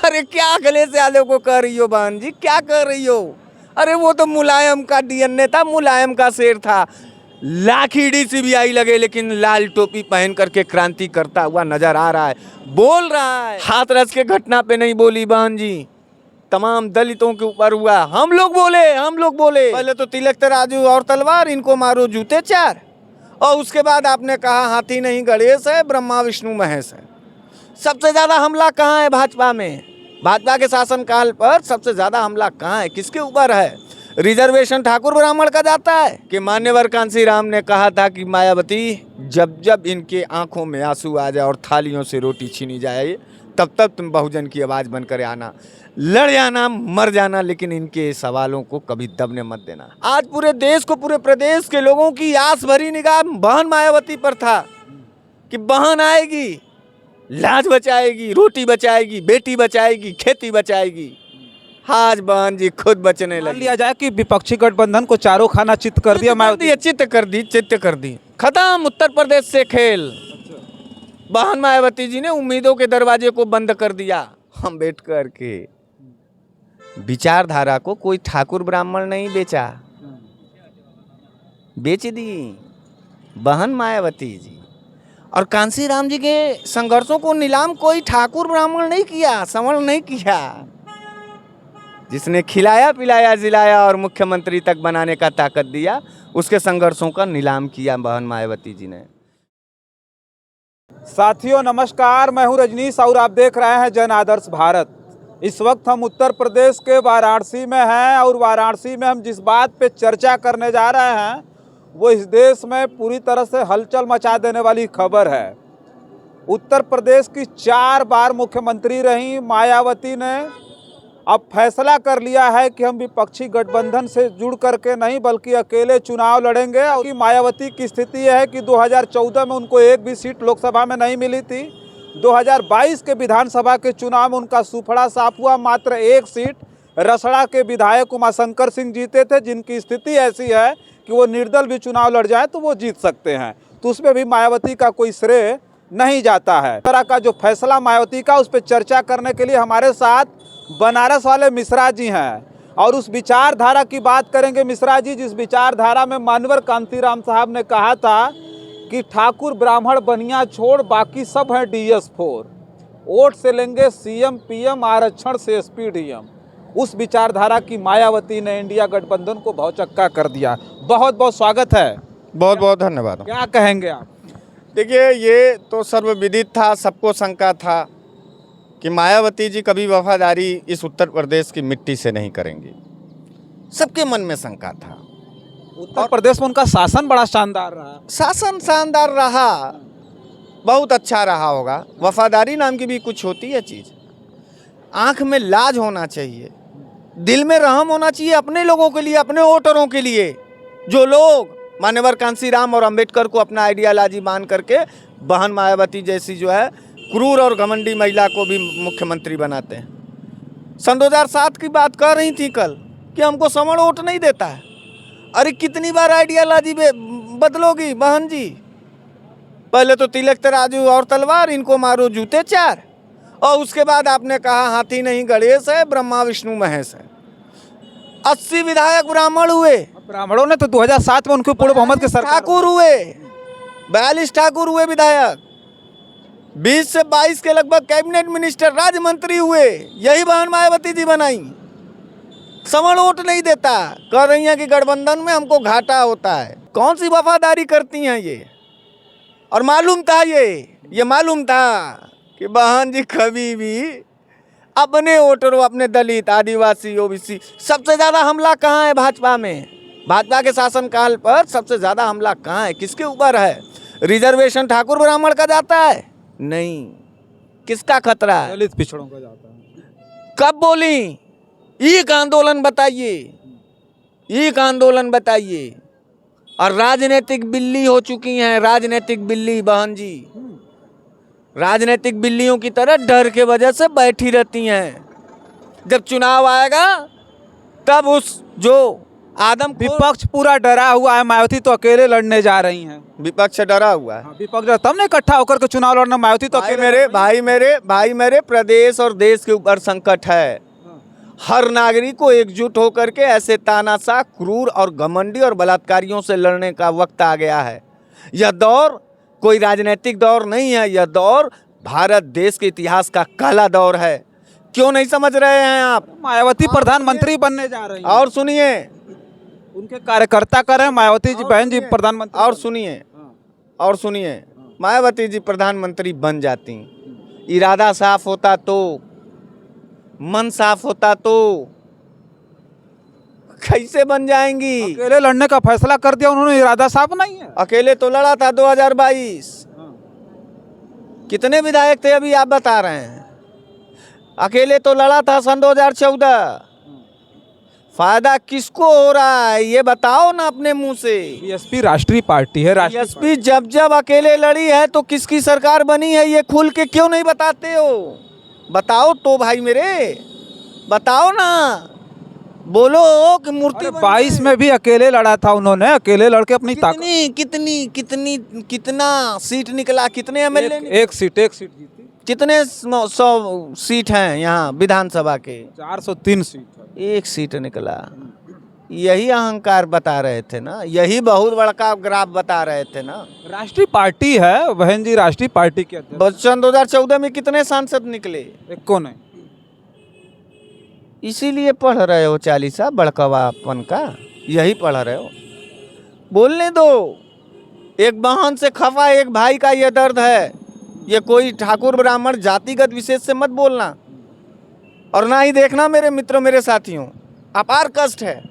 अरे क्या अखिलेश यादव को कर रही हो बहन जी, क्या कर रही हो? अरे वो तो मुलायम का डीएनए था, मुलायम का शेर था। लाठी DCBI लगे लेकिन लाल टोपी पहन करके क्रांति करता हुआ नजर आ रहा है, बोल रहा है। हाथरस के घटना पे नहीं बोली बहन जी, तमाम दलितों के ऊपर हुआ। हम लोग बोले पहले तो तिलक तराजू और तलवार, इनको मारो जूते चार, और उसके बाद आपने कहा हाथी नहीं गणेश है, ब्रह्मा विष्णु महेश है। सबसे ज्यादा हमला कहाँ है भाजपा में? भाजपा के शासनकाल पर सबसे ज्यादा हमला कहाँ है, किसके ऊपर है? रिजर्वेशन ठाकुर ब्राह्मण का जाता है कि मान्यवर कांसीराम ने कहा था कि मायावती जब जब इनके आंखों में आंसू आ जाए और थालियों से रोटी छीनी जाए, तब तब तुम बहुजन की आवाज बनकर आना, लड़ जाना, मर जाना, लेकिन इनके सवालों को कभी दबने मत देना। आज पूरे देश को, पूरे प्रदेश के लोगों की आस भरी निगाह बहन मायावती पर था कि बहन आएगी, लाज बचाएगी, रोटी बचाएगी, बेटी बचाएगी, खेती बचाएगी। आज बहन जी खुद बचने लगी। लिया जाए कि विपक्षी गठबंधन को चारों खाना चित्त कर दिया मायावती। चित्त कर दी, खत्म उत्तर प्रदेश से खेल। बहन मायावती जी ने उम्मीदों के दरवाजे को बंद कर दिया। अम्बेडकर के विचारधारा को कोई ठाकुर ब्राह्मण नहीं बेचा, बेच दी बहन मायावती जी। और कांसीराम जी के संघर्षों को नीलाम कोई ठाकुर ब्राह्मण नहीं किया, समण नहीं किया। जिसने खिलाया पिलाया जिलाया और मुख्यमंत्री तक बनाने का ताकत दिया, उसके संघर्षों का नीलाम किया बहन मायावती जी ने। साथियों नमस्कार, मैं हूं रजनीश और आप देख रहे हैं जन आदर्श भारत। इस वक्त हम उत्तर प्रदेश के वाराणसी में हैं और वाराणसी में हम जिस बात पे चर्चा करने जा रहे हैं वो इस देश में पूरी तरह से हलचल मचा देने वाली खबर है। उत्तर प्रदेश की 4 बार मुख्यमंत्री रही मायावती ने अब फैसला कर लिया है कि हम विपक्षी गठबंधन से जुड़ करके नहीं बल्कि अकेले चुनाव लड़ेंगे। और मायावती की स्थिति यह है कि 2014 में उनको एक भी सीट लोकसभा में नहीं मिली थी। 2022 के विधानसभा के चुनाव में उनका सुफड़ा साफ हुआ, मात्र एक सीट रसड़ा के विधायक उमाशंकर सिंह जीते थे, जिनकी स्थिति ऐसी है कि वो निर्दल भी चुनाव लड़ जाए तो वो जीत सकते हैं। तो उसमें भी मायावती का कोई श्रेय नहीं जाता है। इस तरह का जो फैसला मायावती का, उस पर चर्चा करने के लिए हमारे साथ बनारस वाले मिश्रा जी हैं और उस विचारधारा की बात करेंगे। मिश्रा जी, जिस विचारधारा में मान्यवर कांसीराम साहब ने कहा था कि ठाकुर ब्राह्मण बनिया छोड़ बाकी सब हैं DS4, वोट से लेंगे CM PM, आरक्षण से SP DM, उस विचारधारा की मायावती ने इंडिया गठबंधन को भौचक्का कर दिया। बहुत बहुत स्वागत है। बहुत बहुत धन्यवाद। क्या कहेंगे आप? देखिए, ये तो सर्वविदित था, सबको शंका था कि मायावती जी कभी वफादारी इस उत्तर प्रदेश की मिट्टी से नहीं करेंगी। सबके मन में शंका था। उत्तर प्रदेश में उनका शासन बड़ा शानदार रहा। शासन शानदार रहा, बहुत अच्छा रहा होगा। वफादारी नाम की भी कुछ होती है चीज़। आंख में लाज होना चाहिए, दिल में रहम होना चाहिए अपने लोगों के लिए, अपने वोटरों के लिए। जो लोग मान्यवर कांसीराम और अंबेडकर को अपना आइडियालॉजी मान करके बहन मायावती जैसी जो है क्रूर और घमंडी महिला को भी मुख्यमंत्री बनाते हैं। सन 2007 की बात कर रही थी कल कि हमको समण वोट नहीं देता है। अरे कितनी बार आइडियालॉजी बदलोगी बहन जी? पहले तो तिलक तराजू और तलवार, इनको मारो जूते चार, और उसके बाद आपने कहा हाथी नहीं गणेश है, ब्रह्मा विष्णु महेश है। 80 विधायक ब्राह्मण हुए। ब्राह्मणों ने तो 2007 में उनके पूर्ण बहुमत के सरकार ठाकुर हुए, 42 ठाकुर हुए विधायक, 20 से 22 के लगभग कैबिनेट मिनिस्टर, राज्य मंत्री हुए। यही बहन मायावती जी बनाई। समण वोट नहीं देता, कह रही हैं कि गठबंधन में हमको घाटा होता है। कौन सी वफादारी करती हैं ये? और मालूम था ये मालूम था कि बहन जी कभी भी अपने वोटरों, अपने दलित, आदिवासी, OBC, सबसे ज्यादा हमला कहाँ है भाजपा में? भाजपा के शासनकाल पर सबसे ज्यादा हमला कहाँ है, किसके ऊपर है? रिजर्वेशन ठाकुर ब्राह्मण का जाता है? नहीं, किसका खतरा है? दलित पिछड़ों का जाता है। कब बोली? एक आंदोलन बताइए, एक आंदोलन बताइए। और राजनीतिक बिल्ली हो चुकी हैं, राजनीतिक बिल्ली बहन जी, राजनीतिक बिल्लियों की तरह डर के वजह से बैठी रहती हैं। जब चुनाव आएगा तब उस जो आदम विपक्ष पूरा डरा हुआ है, मायावती तो अकेले लड़ने जा रही हैं। विपक्ष डरा हुआ है। विपक्ष तब नहीं इकट्ठा होकर के चुनाव लड़ना, मायावती तो अकेले भाई मेरे प्रदेश और देश के ऊपर संकट है। हर नागरिक को एकजुट होकर के ऐसे तानाशाह, क्रूर और घमंडी और बलात्कारियों से लड़ने का वक्त आ गया है। यह दौर कोई राजनीतिक दौर नहीं है, यह दौर भारत देश के इतिहास का काला दौर है। क्यों नहीं समझ रहे हैं आप? मायावती प्रधानमंत्री बनने जा रही हैं। और सुनिए, उनके कार्यकर्ता कर रहे हैं मायावती जी, बहन जी प्रधानमंत्री। और सुनिए, मायावती जी प्रधानमंत्री बन जाती, इरादा साफ होता तो, मन साफ होता तो कैसे बन जाएंगी? अकेले लड़ने का फैसला कर दिया उन्होंने, इरादा साफ नहीं है। अकेले तो लड़ा था 2022। कितने विधायक थे अभी आप बता रहे हैं? अकेले तो लड़ा था सन 2014। फायदा किसको हो रहा है ये बताओ ना अपने मुंह से। बीएसपी राष्ट्रीय पार्टी है। बीएसपी जब अकेले लड़ी है तो किसकी सरकार बनी है ये खुल के क्यों नहीं बताते हो? बताओ तो भाई मेरे, बताओ ना, बोलो कि मूर्ति 22 में भी अकेले लड़ा था उन्होंने, अकेले लड़के अपनी कितना सीट निकला? कितने एमएलए? एक सीट जीती। कितने 100 सीट हैं यहाँ विधानसभा के? 403 सीट, एक सीट निकला। यही अहंकार बता रहे थे ना, यही बहुत बड़का ग्राफ बता रहे थे ना। राष्ट्रीय पार्टी है बहन जी, राष्ट्रीय पार्टी के अध्यक्ष। सन 2014 में कितने सांसद निकले? एक को नहीं। इसीलिए पढ़ रहे हो चालीसा बड़कवापन का, यही पढ़ रहे हो। बोलने दो, एक बहन से खफा एक भाई का ये दर्द है। ये कोई ठाकुर ब्राह्मण जातिगत विशेष से मत बोलना, और ना ही देखना मेरे मित्रों, मेरे साथियों, अपार कष्ट है।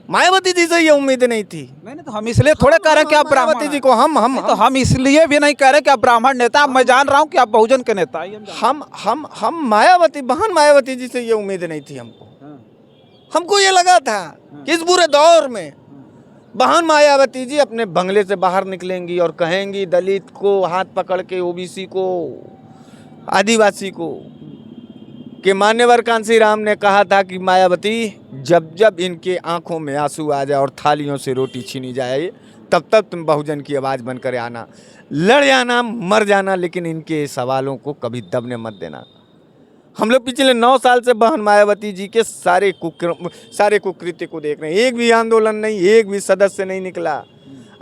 मायावती जी से ये उम्मीद नहीं थी। नहीं तो हम इसलिए थोड़े कह रहे हैं कि आप ब्राह्मण। मायावती जी को हम इसलिए भी नहीं कह रहे कि आप ब्राह्मण नेता, मैं जान रहा हूँ कि आप बहुजन के नेता। हम मायावती, बहन मायावती जी से ये उम्मीद नहीं थी हमको ये लगा था कि इस बुरे दौर में बहन मायावती जी अपने बंगले से बाहर निकलेंगी और कहेंगी दलित को हाथ पकड़ के, ओबीसी को, आदिवासी को, कि मान्यवर कांसीराम ने कहा था कि मायावती जब इनके आंखों में आंसू आ जाए और थालियों से रोटी छीनी जाए, तब तुम बहुजन की आवाज़ बनकर आना, लड़ जाना, मर जाना, लेकिन इनके सवालों को कभी दबने मत देना। हम लोग पिछले 9 साल से बहन मायावती जी के सारे कुकृत्य को देख रहे हैं। एक भी आंदोलन नहीं, एक भी सदस्य नहीं निकला।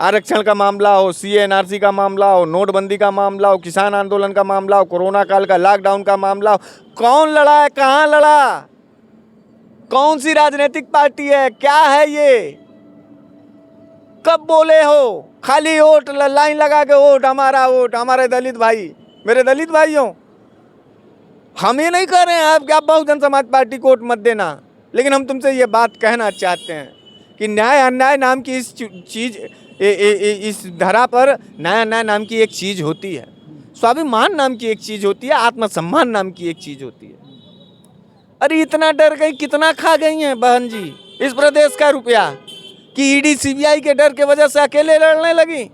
आरक्षण का मामला हो, CA/NRC का मामला हो, नोटबंदी का मामला हो, किसान आंदोलन का मामला हो, कोरोना काल का लॉकडाउन का मामला हो, कौन लड़ा है? कहाँ लड़ा? कौन सी राजनीतिक पार्टी है? क्या है ये? कब बोले हो? खाली वोट, लाइन लगा के वोट, हमारा वोट, हमारे दलित भाई, मेरे दलित भाइयों। हम ये नहीं कर रहे हैं आप बहुजन समाज पार्टी को वोट मत देना, लेकिन हम तुमसे ये बात कहना चाहते हैं कि न्याय अन्याय नाम की इस चीज़, इस धरा पर न्याय अन्याय नाम की एक चीज़ होती है, स्वाभिमान नाम की एक चीज़ होती है, आत्मसम्मान नाम की एक चीज़ होती है। अरे इतना डर गई, कितना खा गई हैं बहन जी इस प्रदेश का रुपया कि ईडी CBI के डर के वजह से अकेले लड़ने लगी।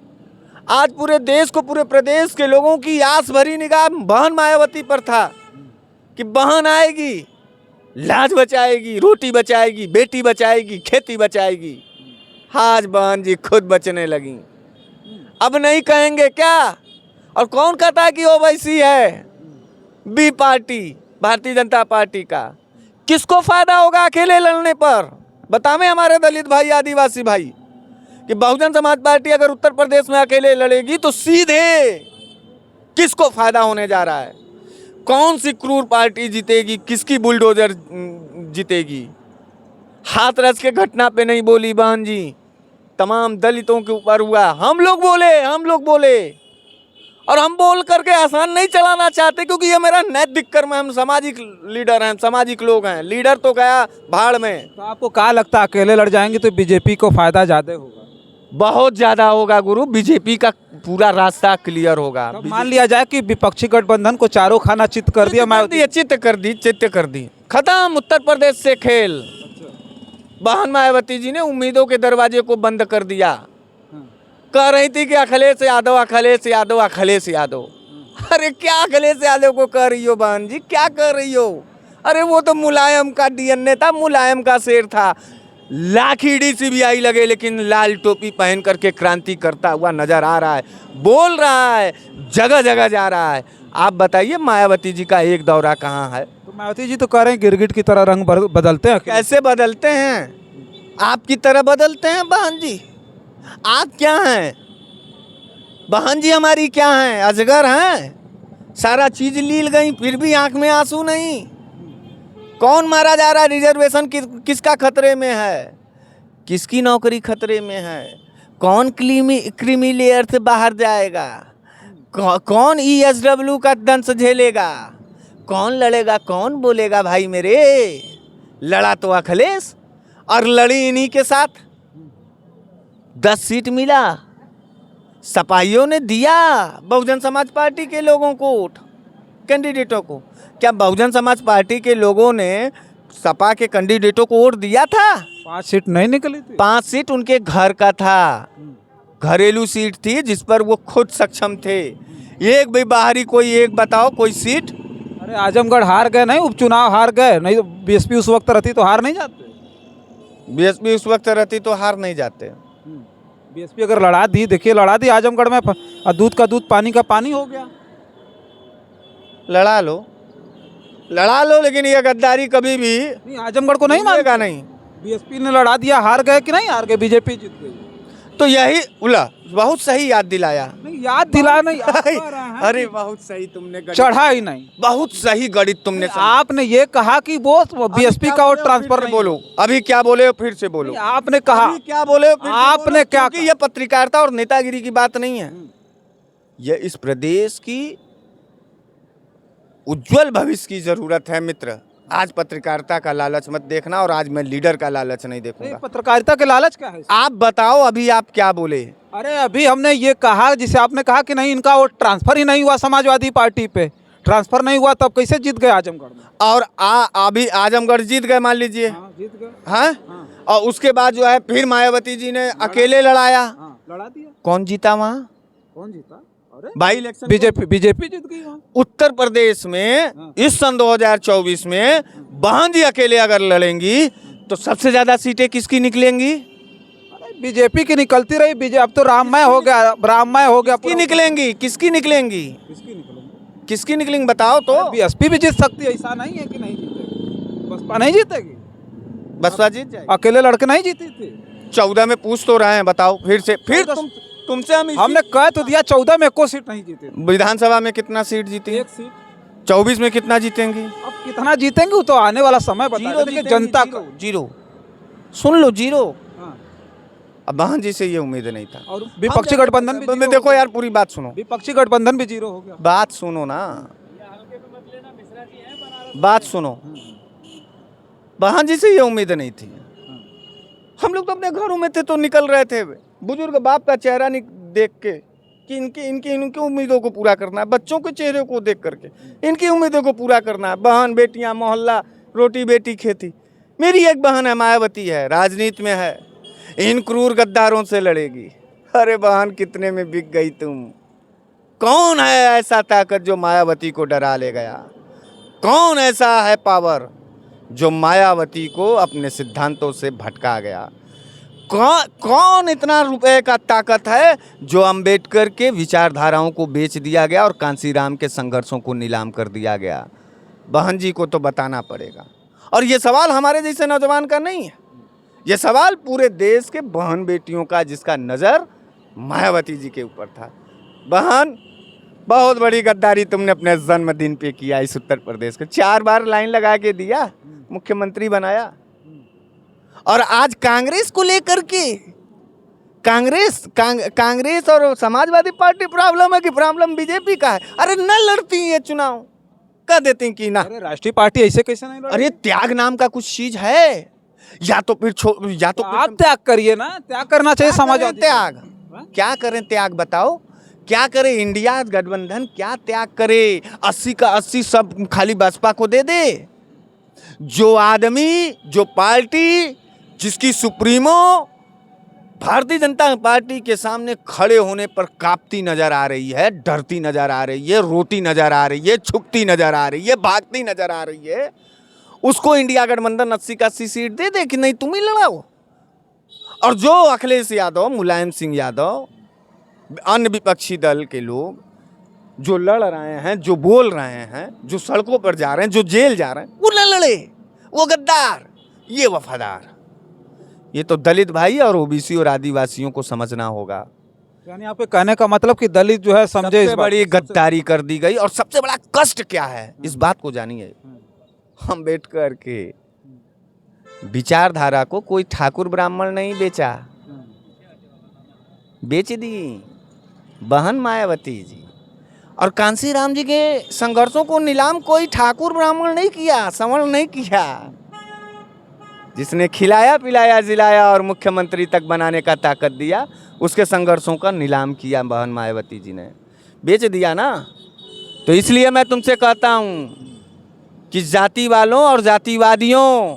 आज पूरे देश को, पूरे प्रदेश के लोगों की आस भरी निगाह बहन मायावती पर था कि बहन आएगी, लाज बचाएगी, रोटी बचाएगी, बेटी बचाएगी, खेती बचाएगी। आज बहन जी खुद बचने लगी। अब नहीं कहेंगे क्या? और कौन कहता है कि ओवैसी है? B party, Bharatiya Janata party का। किसको फायदा होगा अकेले लड़ने पर? बतावें हमारे दलित भाई, आदिवासी भाई, कि बहुजन समाज पार्टी अगर उत्तर प्रदेश में अकेले लड़ेगी तो सीधे किसको फायदा होने जा रहा है? कौन सी क्रूर पार्टी जीतेगी? किसकी बुलडोजर जीतेगी? हाथरस के घटना पे नहीं बोली बहन जी, तमाम दलितों के ऊपर हुआ। हम लोग बोले, और हम बोल करके आसान नहीं चलाना चाहते, क्योंकि ये मेरा नैतिक कर्म है। हम सामाजिक लीडर हैं, सामाजिक लोग हैं। लीडर तो गया भाड़ में। तो आपको क्या लगता है अकेले लड़ जाएंगे तो बीजेपी को फायदा ज़्यादा होगा? बहुत ज़्यादा होगा गुरु। बीजेपी का पूरा रास्ता क्लियर होगा। तो मान लिया जाए कि विपक्षी गठबंधन को चारों खाना चित कर दिया, चित्त कर दी, खत्म उत्तर प्रदेश से खेल। बहन मायावती जी ने उम्मीदों के दरवाजे को बंद कर दिया। कह रही थी कि अखिलेश यादव, अखिलेश यादव, अखिलेश यादव। अरे क्या अखिलेश यादव को कह रही हो बहन जी, क्या कह रही हो? अरे वो तो मुलायम का DNA था, मुलायम का शेर था। लाठी डीसीबीआई लगे लेकिन लाल टोपी पहन करके क्रांति करता हुआ नजर आ रहा है, बोल रहा है, जगह जगह जा रहा है। आप बताइए मायावती जी का एक दौरा कहाँ है? तो मायावती जी तो कह रहे हैं गिरगिट की तरह रंग बदलते हैं। कैसे बदलते हैं? आपकी तरह बदलते हैं बहन जी? आप क्या हैं? बहन जी हमारी क्या हैं? अजगर हैं? सारा चीज लील गई फिर भी आंख में आंसू नहीं। कौन मारा जा रहा है? रिजर्वेशन किसका खतरे में है? किसकी नौकरी खतरे में है? कौन क्रीमी लेयर से बाहर जाएगा? कौन ESW का दंश झेलेगा? कौन लड़ेगा? कौन बोलेगा भाई मेरे? लड़ा तो अखिलेश और लड़ी इन्हीं के साथ। 10 सीट मिला, सपाइयों ने दिया बहुजन समाज पार्टी के लोगों को, कैंडिडेटों को। क्या बहुजन समाज पार्टी के लोगों ने सपा के कैंडिडेटों को वोट दिया था? 5 सीट नहीं निकली थी। 5 सीट उनके घर का था, घरेलू सीट थी जिस पर वो खुद सक्षम थे। एक भी बाहरी कोई एक बताओ कोई सीट। अरे आजमगढ़ हार गए, नहीं उपचुनाव हार गए, नहीं तो बीएसपी उस वक्त रहती तो हार नहीं जाते। बीएसपी उस वक्त रहती तो हार नहीं जाते। बीएसपी अगर लड़ा दी, देखिए लड़ा दी आजमगढ़ में, दूध का दूध पानी का पानी हो गया। लड़ा लो लेकिन ये गद्दारी कभी भी नहीं, आजमगढ़ को नहीं मानेगा नहीं। बीएसपी ने लड़ा दिया, हार गए कि नहीं हार गए? बीजेपी जीत गई। तो यही उला बहुत सही याद दिलाया। नहीं याद दिला नहीं, आप कह रहे हैं अरे बहुत सही तुमने चढ़ा ही नहीं, बहुत सही गणित तुमने आपने ये कहा कि वो बीएसपी का वोट ट्रांसफर नहीं। बोलो अभी क्या बोले हो, फिर से बोलो। आपने कहा क्या बोले हो, आपने क्या कहा? ये पत्रकारिता और नेतागिरी की बात नहीं है। ये इस प्रदेश की उज्जवल भविष्य की जरूरत है मित्र। आज पत्रकारिता का लालच मत देखना और आज मैं लीडर का लालच नहीं देखूंगा। पत्रकारिता के लालच क्या है? आप बताओ अभी आप क्या बोले? अरे अभी हमने ये कहा, जिसे आपने कहा कि नहीं इनका वोट ट्रांसफर ही नहीं हुआ समाजवादी पार्टी पे, ट्रांसफर नहीं हुआ तब कैसे जीत गए आजमगढ़ में? और अभी आजमगढ़ जीत गए मान लीजिए। जीत गए। हाँ? और उसके बाद जो है फिर मायावती जी ने अकेले लड़ाया। लड़ा दिया। कौन जीता वहाँ? कौन जीता? बाई इलेक्शन बीजेपी जीत गई वहाँ। उत्तर प्रदेश में इस सन 2024 में बहन जी अकेले अगर लड़ेंगी तो सबसे ज्यादा सीटें किसकी निकलेंगी? बीजेपी की निकलती रही। बीजेपी अब तो राममय हो गया, राममय हो गया। किसकी निकलेंगी? किसकी निकलेंगी बताओ तो। बीएसपी भी जीत सकती है, ऐसा नहीं है कि नहीं जीतेगी। बसपा नहीं जीतेगी? बसपा जीत जाएगी। अकेले लड़के नहीं जीती थी। 14 में पूछ तो रहे हैं, बताओ फिर से। फिर तुमसे हमने कह तो दिया 14 में एको सीट नहीं जीते। विधानसभा में कितना सीट जीती? 1 सीट। 24 में कितना जीतेंगी? अब कितना जीतेंगे वो तो आने वाला समय बताएगा। जनता का जीरो, सुन लो जीरो। हाँ। अब बहन जी से ये उम्मीद नहीं था। और विपक्षी गठबंधन भी देखो यार पूरी बात सुनो। विपक्षी गठबंधन भी 0 हो गया। बात सुनो ना, बात सुनो। बहन जी से ये उम्मीद नहीं थी। हम लोग तो अपने घरों में थे तो निकल रहे थे, बुजुर्ग बाप का चेहरा नहीं देख के कि इनकी उम्मीदों को पूरा करना है, बच्चों के चेहरे को देख करके इनकी उम्मीदों को पूरा करना है। बहन बेटियां, मोहल्ला, रोटी बेटी खेती। मेरी एक बहन है, मायावती है, राजनीति में है, इन क्रूर गद्दारों से लड़ेगी। अरे बहन कितने में बिक गई तुम। कौन है ऐसा ताकत जो मायावती को डरा ले गया? कौन ऐसा है पावर जो मायावती को अपने सिद्धांतों से भटका गया? कौन इतना रुपए का ताकत है जो अंबेडकर के विचारधाराओं को बेच दिया गया और कांसीराम के संघर्षों को नीलाम कर दिया गया? बहन जी को तो बताना पड़ेगा। और ये सवाल हमारे जैसे नौजवान का नहीं है, ये सवाल पूरे देश के बहन बेटियों का, जिसका नज़र मायावती जी के ऊपर था। बहन बहुत बड़ी गद्दारी तुमने अपने जन्मदिन पे किया इस उत्तर प्रदेश को। 4 बार लाइन लगा के दिया, मुख्यमंत्री बनाया। और आज कांग्रेस को लेकर के कांग्रेस और समाजवादी पार्टी प्रॉब्लम है कि प्रॉब्लम बीजेपी का है? अरे न लड़ती ये चुनाव, कह देती कि ना। अरे राष्ट्रीय पार्टी ऐसे कैसे नहीं लड़ती? अरे त्याग नाम का कुछ चीज है, या तो फिर आप त्याग करिए ना, त्याग करना चाहिए समाजवादी। त्याग क्या करें? त्याग बताओ क्या करे? इंडिया गठबंधन क्या त्याग करे? 80 का 80 सब खाली बसपा को दे दे। जो आदमी, जो पार्टी जिसकी सुप्रीमो भारतीय जनता पार्टी के सामने खड़े होने पर कांपती नजर आ रही है, डरती नजर आ रही है, रोती नजर आ रही है, छुपती नजर आ रही है, भागती नजर आ रही है, उसको इंडिया गठबंधन 80 का 80 सीट दे दे कि नहीं तुम ही लड़ाओ। और जो अखिलेश यादव, मुलायम सिंह यादव, अन्य विपक्षी दल के लोग जो लड़ रहे हैं, जो बोल रहे हैं, जो सड़कों पर जा रहे हैं, जो जेल जा रहे हैं, वो न लड़े, वो गद्दार, ये वफादार। ये तो दलित भाई और ओबीसी और आदिवासियों को समझना होगा। यानी यहाँ पे कहने का मतलब कि दलित जो है समझे इस सबसे बात बड़ी को। गद्दारी कर दी गई और सबसे बड़ा कष्ट क्या है इस बात को जानिए। अम्बेडकर के विचारधारा को कोई ठाकुर ब्राह्मण नहीं बेचा, बेच दी बहन मायावती जी। और कांसी राम जी के संघर्षों को नीलाम कोई ठाकुर ब्राह्मण नहीं किया, सवर्ण नहीं किया। जिसने खिलाया पिलाया जिलाया और मुख्यमंत्री तक बनाने का ताकत दिया, उसके संघर्षों का नीलाम किया बहन मायावती जी ने, बेच दिया ना। तो इसलिए मैं तुमसे कहता हूँ कि जाति वालों और जातिवादियों,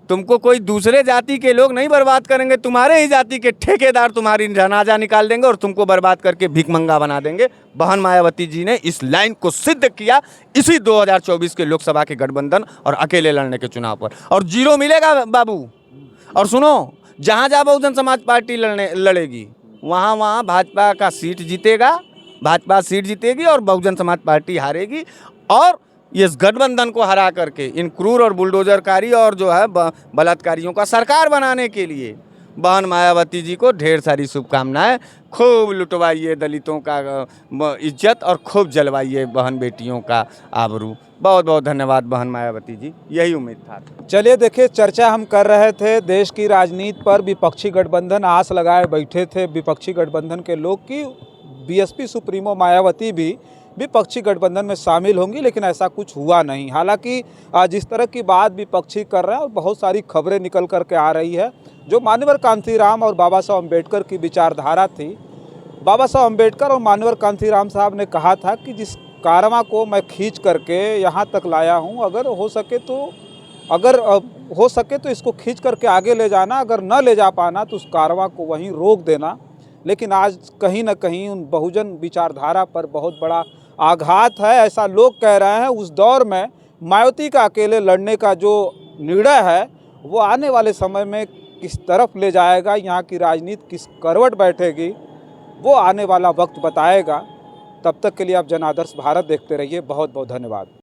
तुमको कोई दूसरे जाति के लोग नहीं बर्बाद करेंगे, तुम्हारे ही जाति के ठेकेदार तुम्हारी जनाजा निकाल देंगे और तुमको बर्बाद करके भिखमंगा बना देंगे। बहन मायावती जी ने इस लाइन को सिद्ध किया इसी 2024 के लोकसभा के गठबंधन और अकेले लड़ने के चुनाव पर। और जीरो मिलेगा बाबू। और सुनो, जहाँ जहाँ बहुजन समाज पार्टी लड़ेगी वहाँ वहाँ भाजपा का सीट जीतेगा, भाजपा सीट जीतेगी और बहुजन समाज पार्टी हारेगी। और इस गठबंधन को हरा करके इन क्रूर और बुलडोजरकारी और जो है बलात्कारियों का सरकार बनाने के लिए बहन मायावती जी को ढेर सारी शुभकामनाएं। खूब लुटवाइए दलितों का इज्जत और खूब जलवाइए बहन बेटियों का आबरू। बहुत बहुत धन्यवाद बहन मायावती जी, यही उम्मीद था। चलिए देखिए, चर्चा हम कर रहे थे देश की राजनीति पर। विपक्षी गठबंधन आस लगाए बैठे थे, विपक्षी गठबंधन के लोग की बीएसपी सुप्रीमो मायावती भी विपक्षी गठबंधन में शामिल होंगी, लेकिन ऐसा कुछ हुआ नहीं। हालांकि जिस तरह की बात विपक्षी कर रहे हैं और बहुत सारी खबरें निकल कर के आ रही है, जो मान्यवर कांतीराम और बाबा साहब अम्बेडकर की विचारधारा थी। बाबा साहब अम्बेडकर और मान्यवर कांतीराम साहब ने कहा था कि जिस कारवां को मैं खींच करके यहाँ तक लाया हूँ, अगर हो सके तो इसको खींच करके आगे ले जाना, अगर न ले जा पाना तो उस कारवां को वहीं रोक देना। लेकिन आज कहीं न कहीं उन बहुजन विचारधारा पर बहुत बड़ा आघात है, ऐसा लोग कह रहे हैं। उस दौर में मायावती का अकेले लड़ने का जो निर्णय है वो आने वाले समय में किस तरफ ले जाएगा, यहाँ की राजनीति किस करवट बैठेगी, वो आने वाला वक्त बताएगा। तब तक के लिए आप जन आदर्श भारत देखते रहिए। बहुत बहुत धन्यवाद।